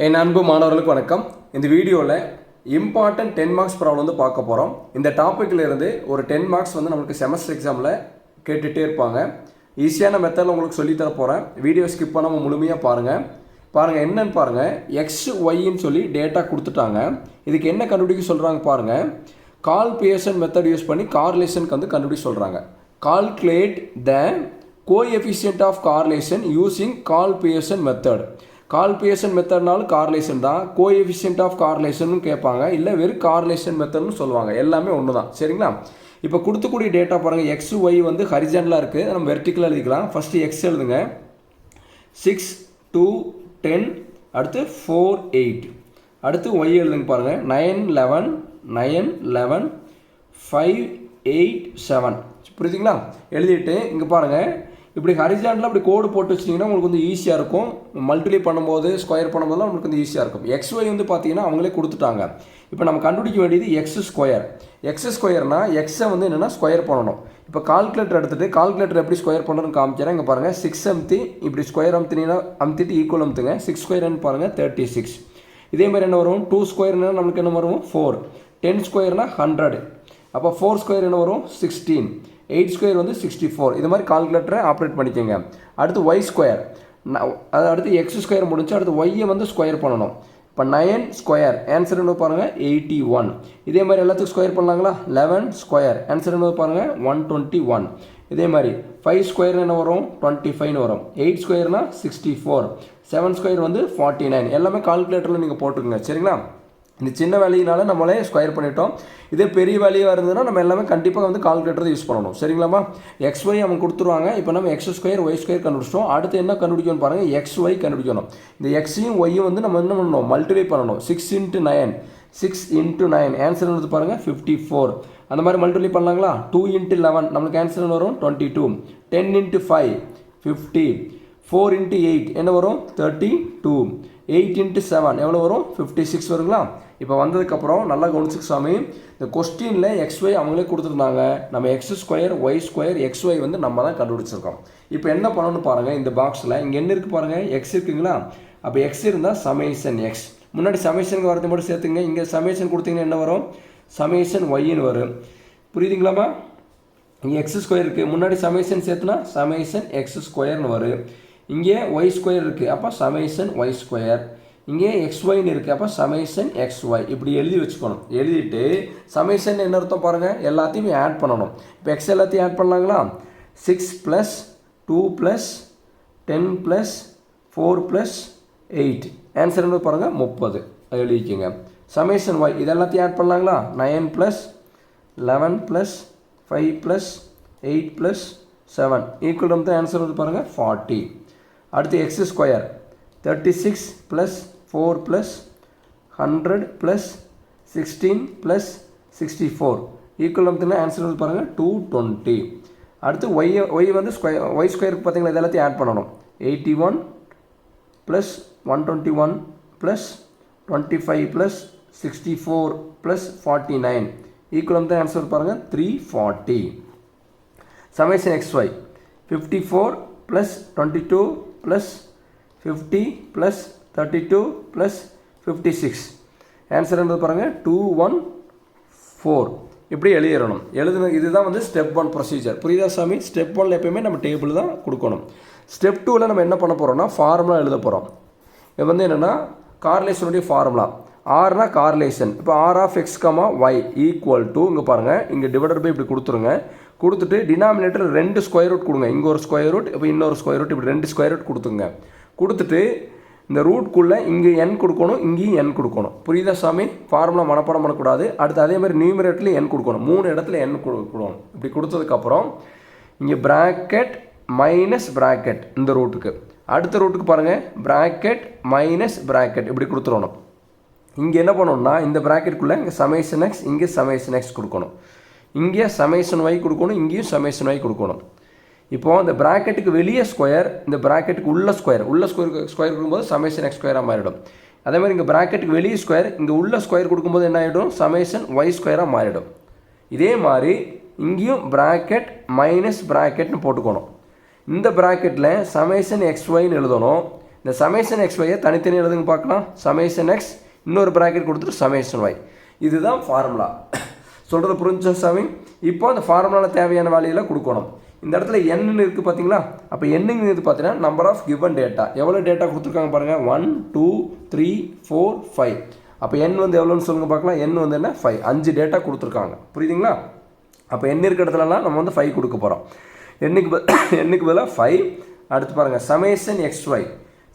என் அன்பு மாணவர்களுக்கு வணக்கம். இந்த வீடியோவில் இம்பார்ட்டன்ட் 10 மார்க்ஸ் ப்ராப்ளம் வந்து பார்க்க போகிறோம். இந்த டாப்பிக்கில் இருந்து ஒரு 10 மார்க்ஸ் வந்து நமக்கு செமஸ்டர் எக்ஸாமில் கேட்டுகிட்டே இருப்பாங்க. ஈஸியான மெத்தடில் உங்களுக்கு சொல்லித்தர போகிறேன். வீடியோ ஸ்கிப் பண்ணாமல் முழுமையாக பாருங்கள் என்னன்னு பாருங்கள். எக்ஸ் ஒய்ன்னு சொல்லி டேட்டா கொடுத்துட்டாங்க. இதுக்கு என்ன கண்டுபிடிக்க சொல்கிறாங்க பாருங்கள். கால் பியர்சன் மெத்தட் யூஸ் பண்ணி கார்லேஷனுக்கு வந்து கண்டுபிடிக்க சொல்கிறாங்க. Calculate the coefficient of correlation using Karl Pearson method. Karl Pearson மெத்தட்னாலும் கார்லேஷன் தான், கோஎஃபிஷியன்ட் ஆஃப் கார்லேஷன் கேட்பாங்க, இல்லை வெறும் கார்லேஷன் மெத்தட்னு சொல்லுவாங்க. எல்லாமே ஒன்று தான், சரிங்களா? இப்போ கொடுத்துக்கூடிய டேட்டா பாருங்கள். எக்ஸ் ஒய் வந்து ஹரிஜான்டலாக இருக்குது, நம்ம வெர்டிக்கலாக எழுதிக்கலாம். ஃபஸ்ட்டு எக்ஸ் எழுதுங்க. 6 2 10, அடுத்து 4 8, அடுத்து ஒய் எழுதுங்க பாருங்கள். 9 11 9 11 5 8 7. புரியுதுங்களா? எழுதிட்டு இங்கே பாருங்கள், இப்படி ஹரிஜான்டலாக அப்படி கோடு போட்டு வச்சிட்டிங்கன்னா உங்களுக்கு வந்து ஈஸியாக இருக்கும். மல்டிப்ளை பண்ணும்போது ஸ்கொயர் பண்ணும்போதுலாம் உங்களுக்கு வந்து ஈஸியாக இருக்கும். எக்ஸ் ஒய் வந்து பார்த்தீங்கன்னா அவங்களே கொடுத்துட்டாங்க. இப்போ நம்ம கண்டுபிடிக்க வேண்டியது எக்ஸ் ஸ்கொயர். எக்ஸ் ஸ்கொயர்னா எக்ஸை வந்து என்னென்னா ஸ்கொயர் பண்ணணும். இப்போ கால்குலேட்டர் எடுத்துகிட்டு கால்குலேட்டர் எப்படி ஸ்கொயர் பண்ணுறதுன்னு காமிக்கிறேன். இங்கே பாருங்கள். 6 அமுத்தி இப்படி ஸ்கொயர் அமுத்திட்டு ஈக்குவல் அமுத்துங்க. 6 ஸ்கொயர்னு பாருங்கள் 36. இதே மாதிரி என்ன வரும்? 2 ஸ்கொயர்னா நம்மளுக்கு என்ன வரும்? 4. 10 ஸ்கொயர்னா 100. அப்போ 4 ஸ்கொயர் என்ன வரும்? 16. 8 ஸ்கொயர் வந்து 64. இது மாதிரி கால்குலேட்டரை ஆப்ரேட் பண்ணிக்கோங்க. அடுத்து ஒய் ஸ்கொயர், அடுத்து எக்ஸ் ஸ்கொயர் முடிச்சு அடுத்து ஒய்யை வந்து ஸ்கொயர் பண்ணணும். இப்போ 9 ஸ்கொயர் ஆன்சர் என்ன பாருங்கள்? 81. இதே மாதிரி எல்லாத்துக்கும் ஸ்கொயர் பண்ணலாங்களா? 11 ஸ்கொயர் ஆன்சர் என்ன பாருங்கள்? 121. இதே மாதிரி 5 ஸ்கொயர் என்ன வரும்? 25 வரும். 8 ஸ்கொயர்னா 64. 7 ஸ்கொயர் வந்து 49. எல்லாமே கால்குலேட்டரில் நீங்கள் போட்டுக்கோங்க, சரிங்களா? இந்த சின்ன வேலையினால நம்மளே ஸ்கொயர் பண்ணிட்டோம். இதே பெரிய வேலையாக இருந்ததுன்னா நம்ம எல்லாமே கண்டிப்பாக வந்து கால்குலேட்டர் யூஸ் பண்ணணும், சரிங்களாமா? எக்ஸ் ஒய் அவங்க கொடுத்துருவாங்க. இப்போ நம்ம எக்ஸ் ஸ்கொயர் ஒய் ஸ்கொயர் கண்டுபிடிச்சிட்டோம். அடுத்து என்ன கண்டுபிடிக்கணும் பாருங்கள். எக்ஸ் ஒய் கண்டுபிடிக்கணும். இந்த எக்ஸையும் ஒய்யும் வந்து நம்ம என்ன பண்ணணும்? மல்டிப்ளை பண்ணணும். 6 × 9 6 × 9 ஆன்சர் வந்து பாருங்கள் 54. அந்த மாதிரி மல்டிப்ளை பண்ணலாங்களா? 2 × 11 நம்மளுக்கு ஆன்சர் வரும் 22. 10 × 5 50. 4 × 8 என்ன வரும்? 32. 8 × 7 எவ்வளோ வரும்? 56 வருங்களா? இப்போ வந்ததுக்கப்புறம் நல்லா கவனிச்சுக்க சாமி. இந்த கொஸ்டினில் எக்ஸ் ஒய் அவங்களே கொடுத்துருந்தாங்க. நம்ம X square Y square X Y வந்து நம்ம தான் கண்டுபிடிச்சிருக்கோம். இப்போ என்ன பண்ணணும்னு பாருங்கள். இந்த பாக்ஸில் இங்கே என்ன இருக்குது பாருங்கள்? எக்ஸ் இருக்குங்களா? அப்போ எக்ஸ் இருந்தால் சமேஷன் எக்ஸ். முன்னாடி சமேஷனுக்கு வரது மட்டும் சேர்த்துங்க. இங்கே சமேஷன் கொடுத்தீங்கன்னா என்ன வரும்? சமேஷன் ஒய்ன்னு வரும். புரியுதுங்களாமா? இங்கே எக்ஸ் ஸ்கொயர் இருக்குது, முன்னாடி சமேஷன் சேர்த்துனா சமேஷன் எக்ஸ் ஸ்கொயர்னு வரும். இங்கே ஒய் ஸ்கொயர் இருக்குது, அப்போ சமேஷன் ஒய் ஸ்கொயர். இங்கே எக்ஸ் ஒய்னு இருக்குது, அப்போ சமேஷன் எக்ஸ் ஒய். இப்படி எழுதி வச்சுக்கணும். எழுதிட்டு சமேஷன் என்ன அர்த்தம் பாருங்கள்? எல்லாத்தையுமே ஆட் பண்ணணும். இப்போ எக்ஸ் எல்லாத்தையும் ஆட் பண்ணலாங்களா? 6 + 2 + 10 + 4 + 8 ஆன்சர் என்ன பாருங்கள்? 30. எழுதிக்கோங்க. சமேஷன் ஒய் இது எல்லாத்தையும் ஆட் பண்ணலாங்களா? 9 + 11 + 5 + 8 + 7 ஈக்குவல் வந்து ஆன்சர் வந்து பாருங்கள் 40. அடுத்து எக்ஸ் ஸ்கொயர் 36 + 4 + 100 + 16 + 64 ஈக்குவல் வந்து ஆன்சர் வந்து பாருங்கள் 220. அடுத்து ஒய் வந்து ஒய் ஸ்கொயருக்கு பார்த்தீங்களா? இது எல்லாத்தையும் ஆட் பண்ணணும். 81 + 121 + 25 + 64 + 49 ஈக்குவல் வந்து ஆன்சர் பாருங்கள் 340. சமேஷன் எக்ஸ் ஒய் 54 + 22 + 50 + 32 + 56 ஆன்சர் என்னது பாருங்கள் 214. இப்படி எழுதிடணும். இதுதான் வந்து ஸ்டெப் 1 ப்ரொசீஜர். புரியுதா சாமி? ஸ்டெப் 1 எப்பயுமே நம்ம டேபிள் தான் கொடுக்கணும். ஸ்டெப் 2ல் நம்ம என்ன பண்ண போகிறோம்னா ஃபார்முலா எழுத போகிறோம். இது வந்து என்னென்னா கார்லேஷனுடைய ஃபார்முலா. ஆர்னா கார்லேஷன். இப்போ R(x, y) = இங்கே பாருங்கள், இங்கே டிவைடட் பை இப்படி கொடுத்துருங்க. கொடுத்துட்டு டினாமினேட்டர் 2 ஸ்கொயர் ரூட் கொடுங்க. இங்கே ஒரு ஸ்கொயர் ரூட், இப்போ இன்னொரு ஸ்கொயர் ரூட், இப்படி 2 ஸ்கொயர் ரூட் கொடுத்துங்க. கொடுத்துட்டு இந்த ரூட்குள்ளே இங்கே n கொடுக்கணும், இங்கேயும் n கொடுக்கணும். புரியுதா சாமி? ஃபார்முலா மனப்பாடம் பண்ணக்கூடாது. அடுத்து அதே மாதிரி நியூமரேட்டர்ல n கொடுக்கணும். 3 இடத்துல n கொடுக்கணும். இப்படி கொடுத்ததுக்கப்புறம் இங்கே ப்ராக்கெட் மைனஸ் ப்ராக்கெட் இந்த ரூட்டுக்கு. அடுத்த ரூட்டுக்கு பாருங்கள் ப்ராக்கெட் மைனஸ் ப்ராக்கெட் இப்படி கொடுத்துடணும். இங்கே என்ன பண்ணணும்னா இந்த ப்ராக்கெட்டுக்குள்ளே இங்கே சமேஷன் எக்ஸ், இங்கே சமேஷன் எக்ஸ் கொடுக்கணும். இங்கே சமேஷன் ஒய் கொடுக்கணும், இங்கேயும் சமேஷன் ஒய் கொடுக்கணும். இப்போது இந்த ப்ராக்கெட்டுக்கு வெளியே ஸ்கொயர், இந்த ப்ராக்கெட்டுக்கு உள்ள ஸ்கொயர் கொடுக்கும்போது சமேஷன் எக்ஸ் ஸ்கொயராக மாறிடும். அதே மாதிரி இங்கே ப்ராக்கெட்டுக்கு வெளியே ஸ்கொயர், இங்கே உள்ள ஸ்கொயர் கொடுக்கும்போது என்ன ஆகிடும்? சமேஷன் ஒய் ஸ்கொயராக மாறிடும். இதே மாதிரி இங்கேயும் ப்ராக்கெட் மைனஸ் ப்ராக்கெட்னு போட்டுக்கணும். இந்த ப்ராக்கெட்டில் சமேஷன் எக்ஸ் ஒய்னு எழுதணும். இந்த சமேஷன் எக்ஸ் ஒய்யை தனித்தனி எழுதுங்க பார்க்கலாம். சமேஷன் எக்ஸ் இன்னொரு ப்ராக்கெட் கொடுத்துட்டு சமேஷன் ஒய். இதுதான் ஃபார்முலா. சொல்கிறது புரிஞ்சா சாமி? இப்போ அந்த ஃபார்முலாவில் தேவையான வேலையெல்லாம் கொடுக்கணும். இந்த இடத்துல என்னு இருக்குது பார்த்தீங்களா? அப்போ என்னங்கிறது பார்த்தீங்கன்னா நம்பர் ஆஃப் கிவன் டேட்டா. எவ்வளோ டேட்டா கொடுத்துருக்காங்க பாருங்கள், 1 2 3 4 5. அப்போ என் வந்து எவ்வளோன்னு சொல்லுங்கள் பார்க்கலாம். என் வந்து என்ன, 5. 5 டேட்டா கொடுத்துருக்காங்க. புரியுதுங்களா? அப்போ என் இருக்கிற இடத்துலலாம் நம்ம வந்து 5 கொடுக்க போகிறோம். எண்ணுக்கு பதிலாக 5. அடுத்து பாருங்கள் summation x y.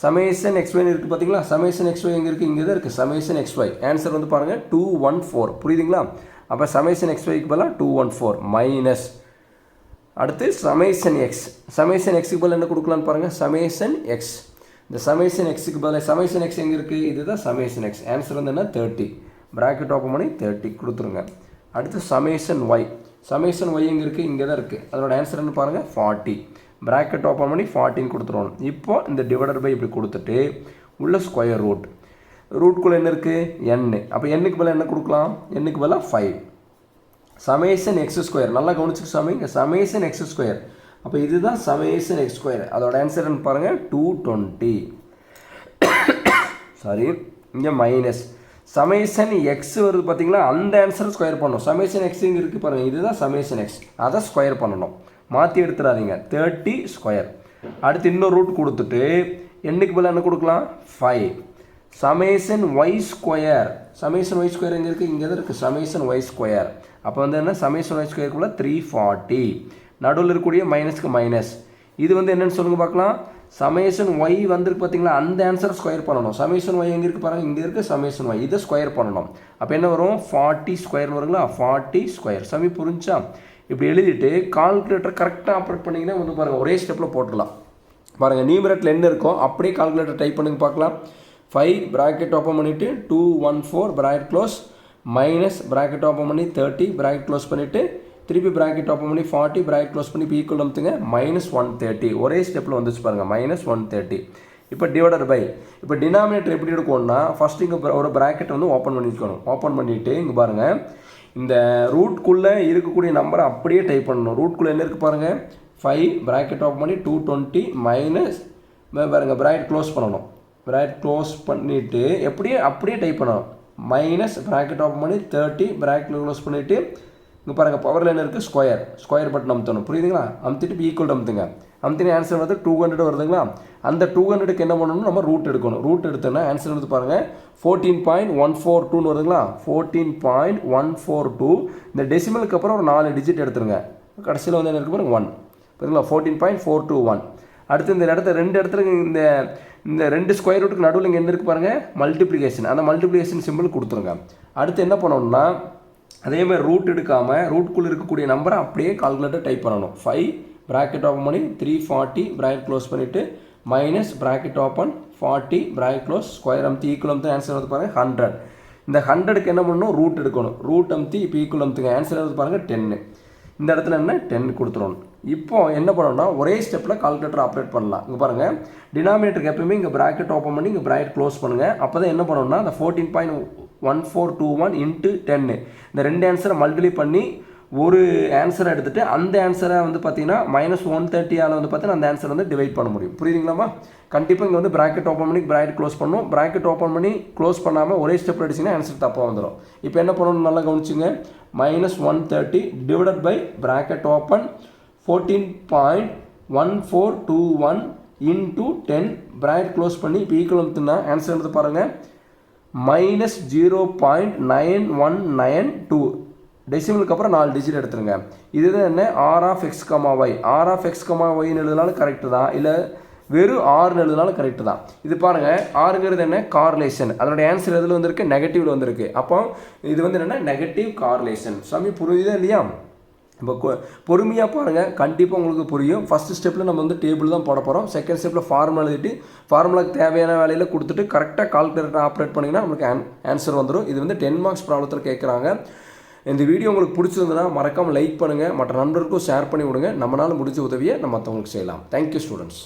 Summation x ஒய்னு இருக்குது பார்த்தீங்களா? சமேஷன் எக்ஸ் ஒய் எங்கே இருக்குது? இங்கே தான் இருக்குது சமேஷன் எக்ஸ் ஒய். ஆன்சர் வந்து பாருங்கள் 214. புரியுதுங்களா? அப்போ சமேஷன் எக்ஸ் ஒய்க்கு பதிலாக 214 மைனஸ். அடுத்து சமேஷன் எக்ஸ். சமேஷன் எக்ஸுக்கு பதில் என்ன கொடுக்கலான்னு பாருங்கள், சமேஷன் எக்ஸ். இந்த சமேஷன் எக்ஸுக்கு பதில் சமேஷன் எக்ஸ் எங்கே இருக்குது? இதுதான் சமேஷன் எக்ஸ். ஆன்சர் வந்து என்ன, 30. ப்ராக்கெட் ஓப்பன் பண்ணி 30 கொடுத்துருங்க. அடுத்து சமேஷன் ஒய். சமேஷன் ஒய் எங்கே இருக்குது? இங்கே தான் இருக்குது. அதோட ஆன்சர் என்ன பாருங்கள், 40. ப்ராக்கெட் ஓப்பன் பண்ணி 14 கொடுத்துருவோம். இப்போ இந்த டிவைடர் பை இப்படி கொடுத்துட்டு உள்ள ஸ்கொயர் ரூட். ரூட்குள்ளே என்ன இருக்குது, என். அப்போ எண்ணுக்கு பதில் என்ன கொடுக்கலாம், எண்ணுக்கு பதிலாக 5. Summation X square. நல்லா கவனிச்சுக்கு சாமி, இங்கே சமேஷன் எக்ஸ் ஸ்கொயர். அப்போ இதுதான் சமேஷன் எக்ஸ் ஸ்கொயர். அதோட ஆன்சர் என்ன பாருங்கள், 220. சாரி, இங்கே மைனஸ். சமேஷன் எக்ஸ் வருது பார்த்தீங்களா? அந்த ஆன்சரை ஸ்கொயர் பண்ணணும். சமேஷன் எக்ஸ் இங்கே இருக்குது பாருங்கள், இதுதான் சமேஷன் எக்ஸ். அதை ஸ்கொயர் பண்ணணும். மாற்றி எடுத்துடாதீங்க. 30 ஸ்கொயர். அடுத்து இன்னொரு ரூட் கொடுத்துட்டு எண்ணுக்கு பதில் என்ன கொடுக்கலாம், 5. Summation Y square. Summation Y square எங்கே இருக்குது? இங்கே தான் இருக்குது சமேஷன் ஒய் ஸ்கொயர். அப்போ வந்து என்ன, சமேஷன் ஒய் ஸ்கொயருக்குள்ள 340. நடுவில் இருக்கக்கூடிய மைனஸ்க்கு மைனஸ். இது வந்து என்னென்னு சொல்லுங்கள் பார்க்கலாம். சமேஷன் ஒய் வந்துருக்கு பார்த்தீங்களா? அந்த ஆன்சர் ஸ்கொயர் பண்ணணும். சமேஷன் ஒய் எங்கே இருக்குது பாருங்கள், இங்கே இருக்குது சமேஷன் ஒய். இதை ஸ்கொயர் பண்ணணும். அப்போ என்ன வரும், 40 ஸ்கொயர் வருங்களா? 40 ஸ்கொயர். சமி புரிஞ்சா? இப்படி எழுதிட்டு கால்குலேட்டர் கரெக்டாக ஆப்ரேட் பண்ணிங்கன்னா வந்து பாருங்கள் ஒரே ஸ்டெப்பில் போட்டுடலாம். பாருங்கள் நியூமரேட்டில் என்ன இருக்கோ அப்படியே கால்குலேட்டர் டைப் பண்ணுங்க பார்க்கலாம். 5 ப்ராக்கெட் ஓப்பன் பண்ணிவிட்டு 214 bracket close minus bracket open பண்ணி 30 ப்ராக்கெட் க்ளோஸ் பண்ணிவிட்டு திருப்பி ப்ராக்கெட் ஓப்பன் பண்ணி 40 ப்ராக்கெட் க்ளோஸ் பண்ணி ஈக்குவல் அமுத்துங்க -130. ஒரே ஸ்டெப்பில் வந்துச்சு பாருங்கள் -130. இப்போ டிவைடர் பை. இப்போ டினாமினேட்டர் எப்படி எடுக்கணும்னா ஃபஸ்ட்டு இங்கே ஒரு ப்ராக்கெட் வந்து ஓப்பன் பண்ணிக்கணும். ஓப்பன் பண்ணிவிட்டு இங்கே பாருங்கள் இந்த ரூட்குள்ளே இருக்கக்கூடிய நம்பரை அப்படியே டைப் பண்ணணும். ரூட்குள்ளே என்ன இருக்குது பாருங்கள், 5 ப்ராக்கெட் ஓப்பன் பண்ணி 220 மைனஸ் பாருங்கள் ப்ராக்கெட் க்ளோஸ் பண்ணணும். ப்ராக்கெட் க்ளோஸ் பண்ணிவிட்டு அப்படியே டைப் பண்ணணும். மைனஸ் ப்ராக்கெட் ஓப்பன் பண்ணி 30 ப்ராக்கெட் க்ளோஸ் பண்ணிவிட்டு இங்கே பாருங்கள் பவரில் என்ன இருக்குது, ஸ்கொயர் பட்டன் அமுத்தணும். புரியுதுங்களா? அமுத்திட்டு ஈக்குவல் அமுத்துங்க. அமுத்தின ஆன்சர் வந்து 200 வருதுங்களா? அந்த 200க்கு என்ன பண்ணணும், நம்ம ரூட் எடுக்கணும். ரூட் எடுத்தோன்னா ஆன்சர் வந்து பாருங்கள் 14.142 வருதுங்களா? 14.142. இந்த டெசிமலுக்கு அப்புறம் ஒரு 4 டிஜிட் எடுத்துருங்க. கடைசியில் வந்து என்ன இருக்குது பாருங்கள் 1. புரியுதுங்களா? 14.421. அடுத்து இந்த இடத்துல 2 இடத்துல இந்த 2 ஸ்கொயர் ரூட்டுக்கு நடுவில் இங்கே என்ன இருக்குது பாருங்கள், மல்டிப்ளிகேஷன். அந்த மல்டிப்ளிகேஷன் சிம்பிள் கொடுத்துருங்க. அடுத்து என்ன பண்ணணும்னா அதே மாதிரி ரூட் எடுக்காமல் ரூட்குள்ளே இருக்கக்கூடிய நம்பரை அப்படியே கால்குலேட்டர் டைப் பண்ணணும். 5 ப்ராக்கெட் ஓப்பன் பண்ணி 340 ப்ராக்கெட் க்ளோஸ் பண்ணிவிட்டு minus bracket open 40 bracket close square அமுத்தி ஈக்குவல் அமுத்து. ஆன்சர் வந்து பாருங்கள் 100. இந்த 100க்கு என்ன பண்ணணும், ரூட் எடுக்கணும். ரூட் அமுத்தி இப்போ ஈக்குவல் அமுத்துங்க. ஆன்சர் வந்து பாருங்கள் 10. இந்த இடத்துல என்ன 10 கொடுத்துடணும். இப்போ என்ன பண்ணணும்னா ஒரே ஸ்டெப்பில் கால்குலேட்டர் ஆப்ரேட் பண்ணலாம். இங்கே பாருங்கள் டினாமினேட்டருக்கு எப்பவுமே இங்கே ப்ராக்கெட் ஓப்பன் பண்ணி இங்கே ப்ராக்கெட் க்ளோஸ் பண்ணுங்கள். அப்போ தான் என்ன பண்ணணும்னா அந்த 14.1421 × 10 இந்த 2 ஆன்சரை மல்டிப்ளை பண்ணி ஒரு ஆன்சரை எடுத்துகிட்டு அந்த ஆன்சரை வந்து பார்த்தீங்கன்னா -130 வந்து பார்த்தீங்கன்னா அந்த ஆன்சர் வந்து டிவைட் பண்ண முடியும். புரியுதுங்களாமா? கண்டிப்பாக இங்கே வந்து ப்ராக்கெட் ஓப்பன் பண்ணி ப்ராக்கெட் க்ளோஸ் பண்ணணும். ப்ராக்கெட் ஓப்பன் பண்ணி க்ளோஸ் பண்ணாமல் ஒரே ஸ்டெப்பில் அடிச்சிங்கன்னா ஆன்சர் தப்பாக வந்துடும். இப்போ என்ன பண்ணணும் நல்லா கவனிச்சுங்க. -130 divided by bracket open 14.1421 × 10 bracket close பண்ணி இப்போ ஈக்குவல் அமுத்துனா ஆன்சர் எடுத்து பாருங்கள் -0.9192. டெசிமலுக்கு அப்புறம் 4 டிஜிட் எடுத்துருங்க. இதுதான் என்ன, R(x, y). R(x, y)ன்னு எழுதினாலும் கரெக்டு தான், இல்லை வெறும் ஆர்னு எழுதினாலும் கரெக்டு தான். இது பாருங்கள் ஆறுங்கிறது என்ன, கார்லேஷன். அதனுடைய ஆன்சர் எதில் வந்திருக்கு, நெகட்டிவில் வந்திருக்கு. அப்போ இது வந்து என்னென்னா நெகட்டிவ் கார்லேஷன். சாமி புரியுதா இல்லையா? இப்போ பொறுமையாக பாருங்கள், கண்டிப்பாக உங்களுக்கு புரியும். ஃபஸ்ட்டு ஸ்டெப்பில் நம்ம வந்து டேபிள் தான் போட போகிறோம். செகண்ட் ஸ்டெப்பில் ஃபார்முலா எழுதிட்டு ஃபார்முலாக்கு தேவையான வேலையில் கொடுத்துட்டு கரெக்டாக கால்குலேட்டர் ஆப்ரேட் பண்ணிங்கன்னா நம்மளுக்கு ஆன்சர் வந்துடும். இது வந்து 10 மார்க்ஸ் ப்ராப்ளத்தில் கேட்குறாங்க. இந்த வீடியோ உங்களுக்கு பிடிச்சிருந்ததுன்னா மறக்காமல் லைக் பண்ணுங்கள், மற்ற நண்பருக்கும் ஷேர் பண்ணி விடுங்க. நம்மளால் முடிஞ்ச உதவியை நம்ம மற்றவங்களுக்கு செய்யலாம். Thank you students.